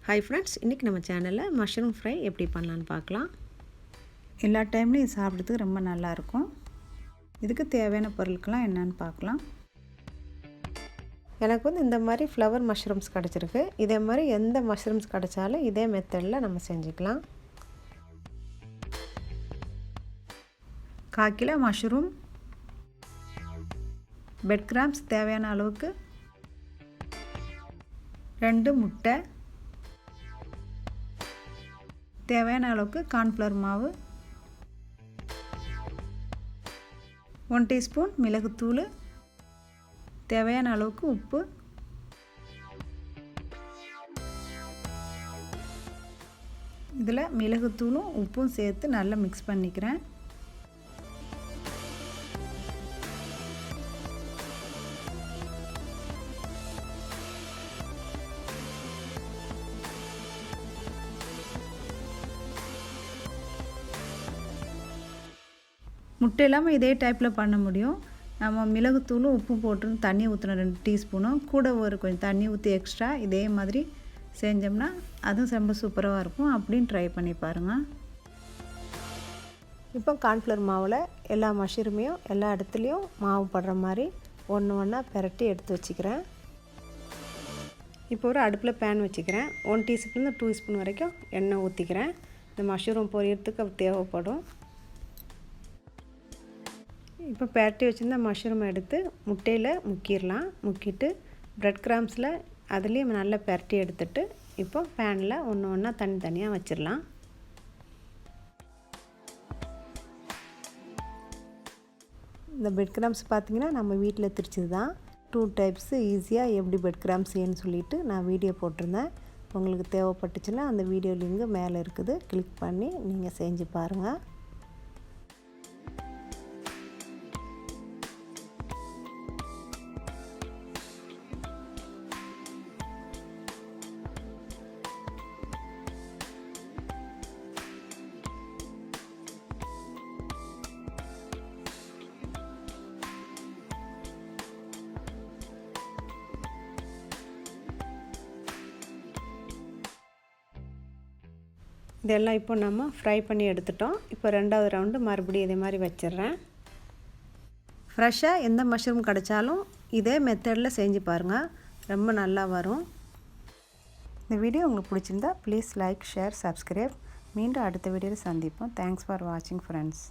Hi friends, இன்றைக்கி நம்ம சேனலில் மஷ்ரூம் ஃப்ரை எப்படி பண்ணலான்னு பார்க்கலாம். எல்லா டைம்லையும் சாப்பிட்றதுக்கு ரொம்ப நல்லாயிருக்கும். இதுக்கு தேவையான பொருட்கள்லாம் என்னென்னு பார்க்கலாம். எனக்கு இந்த மாதிரி ஃப்ளவர் மஷ்ரூம்ஸ் கிடச்சிருக்கு. இதே மாதிரி எந்த மஷ்ரூம்ஸ் கிடச்சாலும் இதே மெத்தடில் நம்ம செஞ்சுக்கலாம். 1/4 கிலோ மஷ்ரூம், பெட் கிராம்ஸ் தேவையான அளவுக்கு, 2 முட்டை, தேவையான அளவுக்கு கார்ன்ஃப்ளவர் மாவு, 1 டீஸ்பூன் மிளகுத்தூள், தேவையான அளவுக்கு உப்பு, இதில் மிளகுத்தூளும் உப்பும் சேர்த்து நல்லா மிக்ஸ் பண்ணிக்கிறேன். முட்டை இல்லாமல் இதே டைப்பில் பண்ண முடியும். நம்ம மிளகுத்தூளும் உப்பு போட்டு தண்ணி ஊற்றணும் 2 டீஸ்பூனும், கூட கொஞ்சம் தண்ணி ஊற்றி எக்ஸ்ட்ரா இதே மாதிரி செஞ்சோம்னா அதுவும் ரொம்ப சூப்பராக இருக்கும். அப்படின்னு ட்ரை பண்ணி பாருங்கள். இப்போ கார்ன்ஃப்ளவர் மாவில் எல்லா மஷ்ரூமையும் எல்லா இடத்துலையும் மாவு படுற மாதிரி ஒன்று ஒன்றா பெரட்டி எடுத்து வச்சுக்கிறேன். இப்போ ஒரு அடுப்பில் பேன் வச்சுக்கிறேன். 1 டீஸ்பூன் 2 ஸ்பூன் வரைக்கும் எண்ணெய் ஊற்றிக்கிறேன். இந்த மஷ்ரூம் பொரியறதுக்கு தேவைப்படும். இப்போ பெரட்டி வச்சுருந்த மஷ்ரூமை எடுத்து முட்டையில் முக்கிடலாம். முக்கிட்டு ப்ரெட் கிராம்ஸில் அதுலேயும் நல்லா பெரட்டி எடுத்துட்டு இப்போ பேனில் ஒன்று ஒன்றா தனித்தனியாக வச்சிடலாம். இந்த பிரெட் கிராம்ஸ் பார்த்திங்கன்னா நம்ம வீட்டில் திரிச்சது தான். 2 டைப்ஸு ஈஸியாக எப்படி பிரெட் கிராம்ஸ் ஏன்னு சொல்லிவிட்டு நான் வீடியோ போட்டிருந்தேன். உங்களுக்கு தேவைப்பட்டுச்சுன்னா அந்த வீடியோ லிங்கு மேலே இருக்குது, கிளிக் பண்ணி நீங்கள் செஞ்சு பாருங்கள். இதெல்லாம் இப்போ நம்ம ஃப்ரை பண்ணி எடுத்துட்டோம். இப்போ 2வது ரவுண்டு மறுபடியும் இதே மாதிரி வச்சிடுறேன். ஃப்ரெஷ்ஷாக எந்த மஷ்ரூம் கிடைச்சாலும் இதே மெத்தடில் செஞ்சு பாருங்கள், ரொம்ப நல்லா வரும். இந்த வீடியோ உங்களுக்கு பிடிச்சிருந்தா ப்ளீஸ் லைக், ஷேர், சப்ஸ்கிரைப். மீண்டும் அடுத்த வீடியோவில் சந்திப்போம். தேங்க்ஸ் ஃபார் வாட்சிங் ஃப்ரெண்ட்ஸ்.